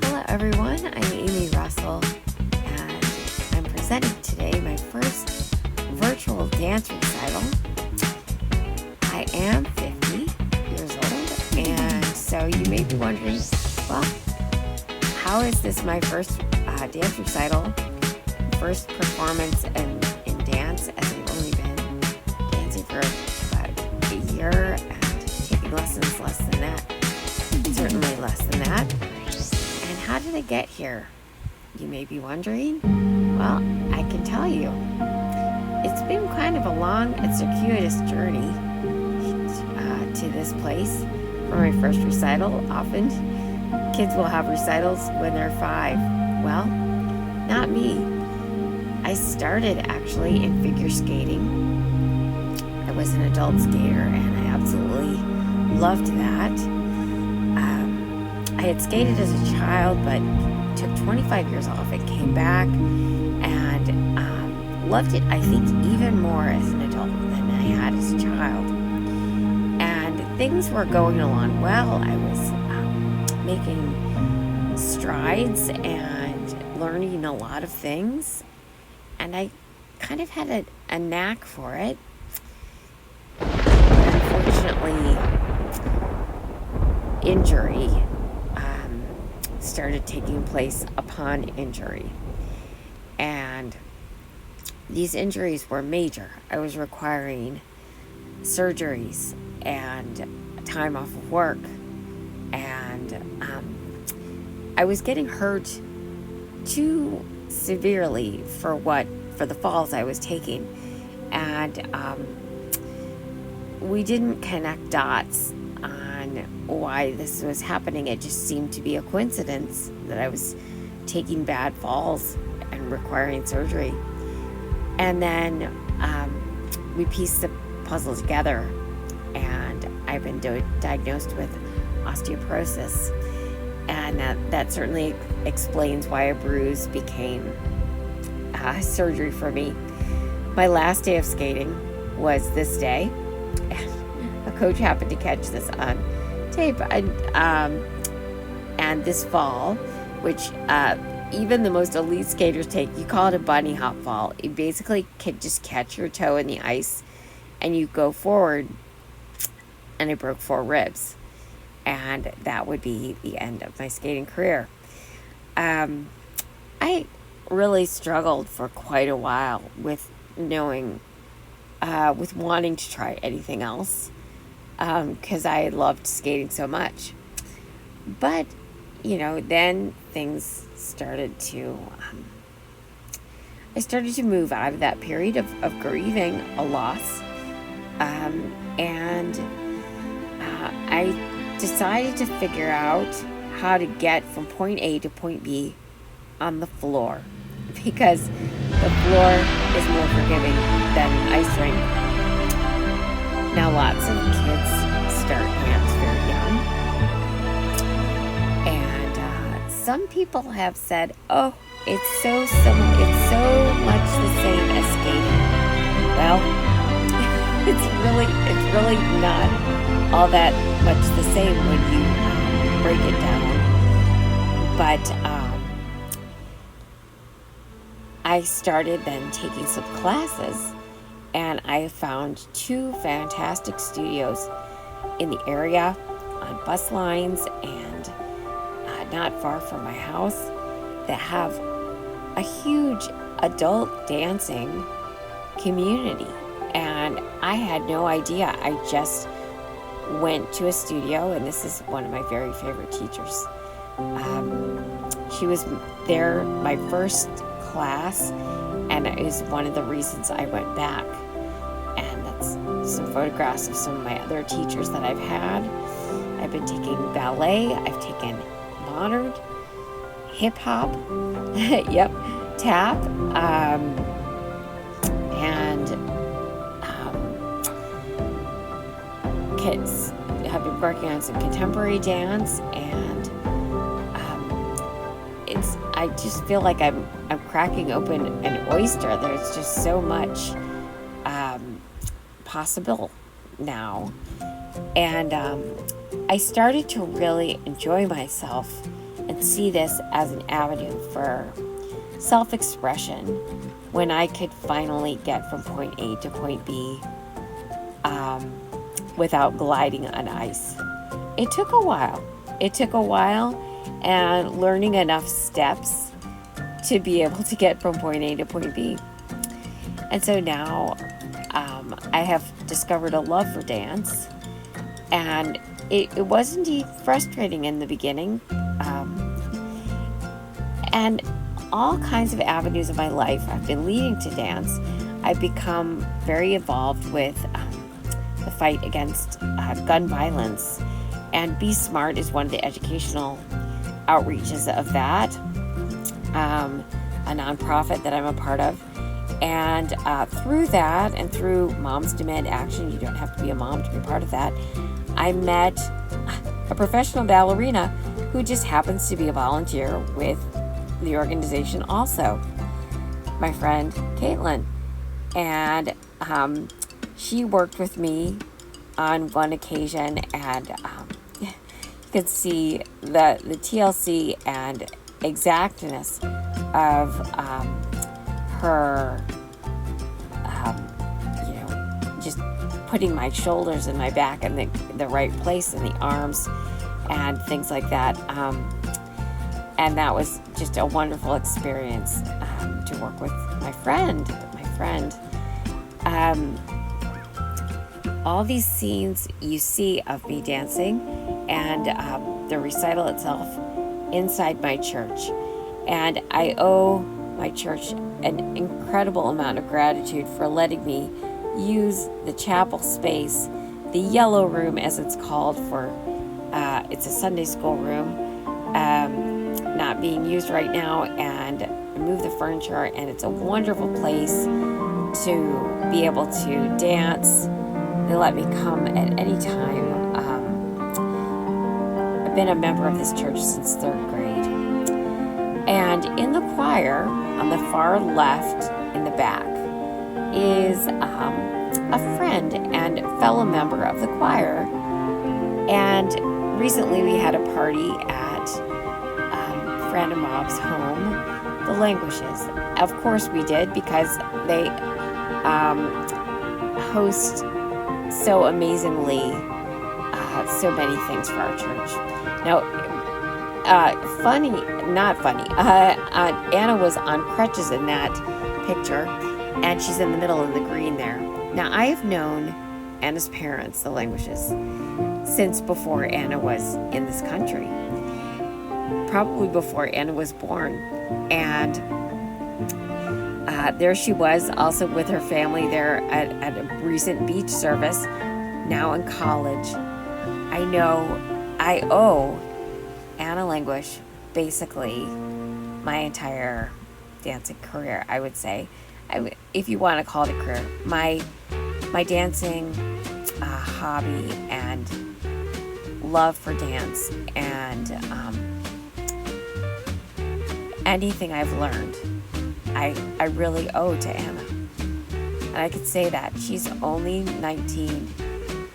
Hello everyone, I'm Amy Russell, and I'm presenting today my first virtual dance recital. I am 50 years old, and so you may be wondering, well, how is this my first dance recital, first performance in dance, as I've only been dancing for about a year and taking lessons less than that, certainly less than that. And how did I get here? You may be wondering. Well, I can tell you. It's been kind of a long and circuitous journey to this place for my first recital. Often, kids will have recitals when they're 5. Well, not me. I started actually in figure skating. I was an adult skater, and I absolutely loved that. I had skated as a child, but took 25 years off and came back, and loved it, I think, even more as an adult than I had as a child. And things were going along well. I was making strides and learning a lot of things, and I kind of had a knack for it. But unfortunately, injury started taking place upon injury, and these injuries were major. I was requiring surgeries and time off of work, and I was getting hurt too severely for the falls I was taking, and we didn't connect dots on why this was happening. It just seemed to be a coincidence that I was taking bad falls and requiring surgery. And then we pieced the puzzle together, and I've been diagnosed with osteoporosis, and that certainly explains why a bruise became surgery for me. My last day of skating was this day. A coach happened to catch this on tape, and this fall, which even the most elite skaters take, you call it a bunny hop fall. You basically can just catch your toe in the ice and you go forward, and I broke 4 ribs, and that would be the end of my skating career. I really struggled for quite a while with wanting to try anything else, because I loved skating so much. But, then things started to, I started to move out of that period of grieving a loss, and I decided to figure out how to get from point A to point B on the floor, because the floor is more forgiving than an ice rink. Now, lots of kids start dance very young, and some people have said, "Oh, it's so similar. It's so much the same as skating." Well, it's really not all that much the same when you break it down. But I started then taking some classes, and I found 2 fantastic studios in the area on bus lines and not far from my house that have a huge adult dancing community. And I had no idea. I just went to a studio, and this is one of my very favorite teachers. She was there my first class, and it is one of the reasons I went back. And that's some photographs of some of my other teachers that I've had. I've been taking ballet, I've taken modern, hip-hop, yep, tap, and kids. I've been working on some contemporary dance, and I just feel like I'm cracking open an oyster. There's just so much possible now. And I started to really enjoy myself and see this as an avenue for self-expression when I could finally get from point A to point B without gliding on ice. It took a while. And learning enough steps to be able to get from point A to point B. And so now I have discovered a love for dance, and it was indeed frustrating in the beginning. And all kinds of avenues of my life have been leading to dance. I've become very involved with the fight against gun violence, and Be Smart is one of the educational outreaches of that, a nonprofit that I'm a part of. And through that, and through Moms Demand Action, you don't have to be a mom to be part of that, I met a professional ballerina who just happens to be a volunteer with the organization also, my friend Kaitlin. And she worked with me on one occasion, and you could see the TLC and exactness of her, just putting my shoulders and my back in the right place, and the arms and things like that. And that was just a wonderful experience to work with my friend. All these scenes you see of me dancing, and the recital itself inside my church. And I owe my church an incredible amount of gratitude for letting me use the chapel space, the yellow room as it's called, for it's a Sunday school room, not being used right now, and move the furniture, and it's a wonderful place to be able to dance. They let me come at any time. I've been a member of this church since 3rd grade. And in the choir, on the far left in the back, is a friend and fellow member of the choir. And recently we had a party at Fran and Bob's home, the Langewisches. Of course we did, because they host so amazingly so many things for our church. Now, Anna was on crutches in that picture, and she's in the middle of the green there. Now, I have known Anna's parents, the Langewisches, since before Anna was in this country, probably before Anna was born. And there she was, also with her family there at a recent beach service, now in college. I know I owe Anna Langewisch basically my entire dancing career, I would say. If you want to call it a career. My dancing hobby and love for dance, and anything I've learned, I really owe to Anna. And I could say that. She's only 19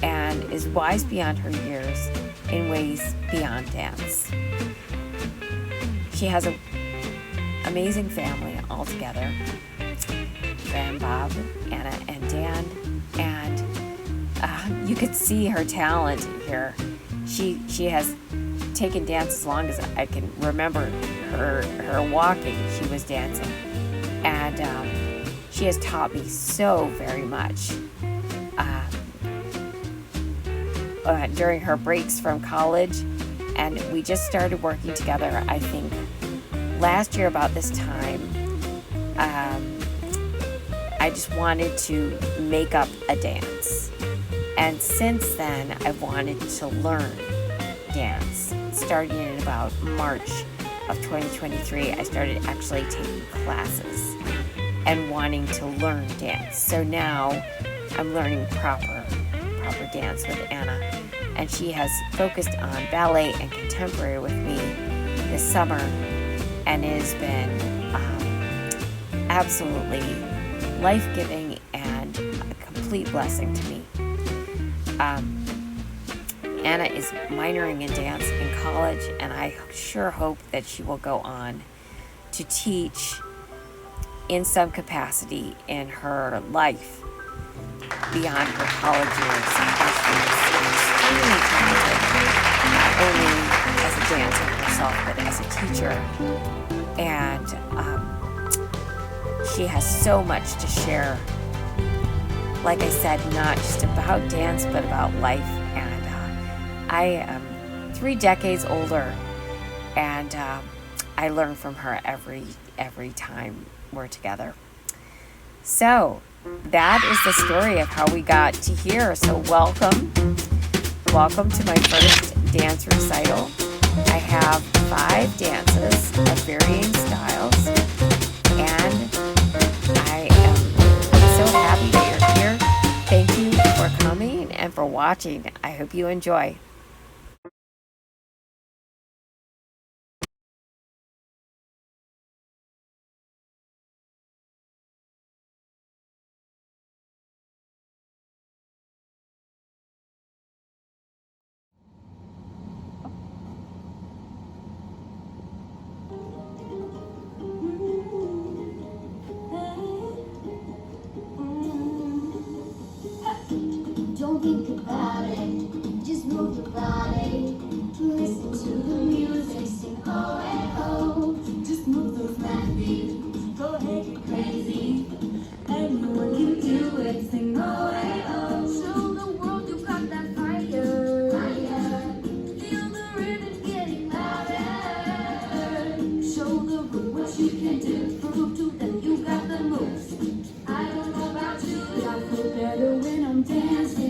and is wise beyond her years in ways beyond dance. She has an amazing family altogether. Fran, Bob, Anna, and Dan. And you could see her talent here. She has taken dance as long as I can remember her walking. She was dancing. And she has taught me so very much. During her breaks from college, and we just started working together, I think, last year about this time. I just wanted to make up a dance. And since then, I've wanted to learn dance. Starting in about March of 2023, I started actually taking classes and wanting to learn dance. So now I'm learning proper dance with Anna. And she has focused on ballet and contemporary with me this summer, and it has been absolutely life-giving and a complete blessing to me. Anna is minoring in dance in college, and I sure hope that she will go on to teach in some capacity in her life beyond her college years. She is extremely talented, not only as a dancer herself, but as a teacher. And she has so much to share. Like I said, not just about dance, but about life. And I am 3 decades older, and I learn from her every time we're together. So that is the story of how we got to here. So welcome to my first dance recital. I have 5 dances of varying styles, and I am so happy that you're here. Thank you for coming and for watching. I hope you enjoy. Don't think about it, just move your body. Listen to the music, sing oh and oh. Just move those flat feet, go ahead, get crazy. Anyone can do it, sing oh and oh. Show the world you got that fire. Feel the rhythm getting louder. Show the world what you can do. Prove to them you got the moves. I don't know about you, but I feel better when I'm dancing.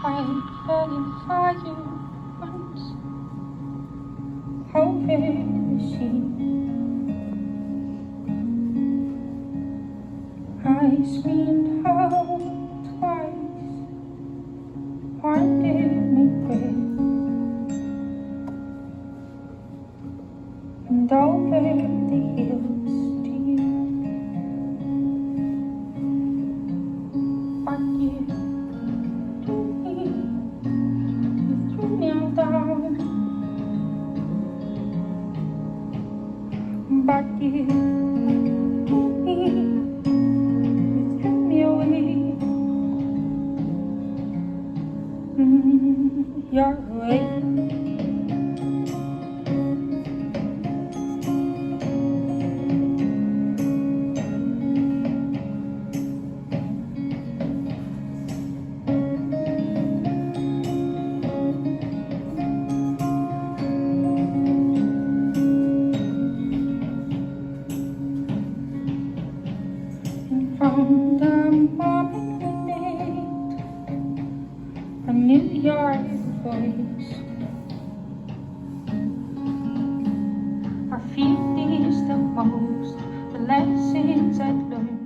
I couldn't find you once. Hoping machine. I screamed out twice. One didn't quit. And over the hills to you. What you do me, you threw me down. But you do me, you threw me away. Your way. From the moment I knew your voice. I feel this the most, the lessons I learned.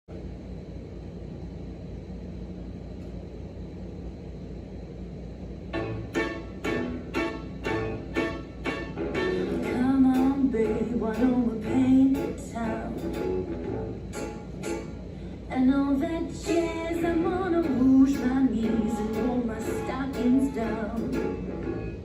Come on, babe, why don't we paint the town? And all that jazz, I'm gonna whoosh my knees and roll my stockings down.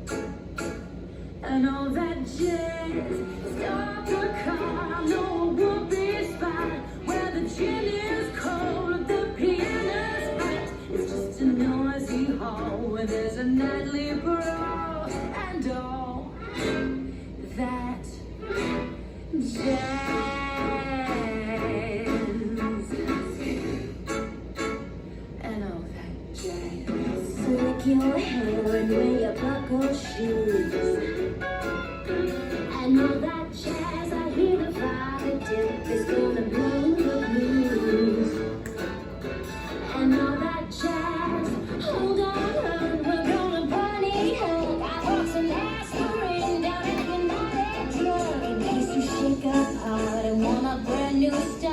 And all that jazz, start the car, no whoopee spot where the gin is cold, the piano's hot. It's just a noisy hall where there's a nightly brawl and all that jazz. And all that jazz. Slick your hair and wear your buckle shoes. And all that jazz, I hear the fire dip is gonna blow the blues. And all that jazz, hold on, hon, we're gonna party hard. I want some aspirin down at United Drug in case you shake up hard and want a brand new start.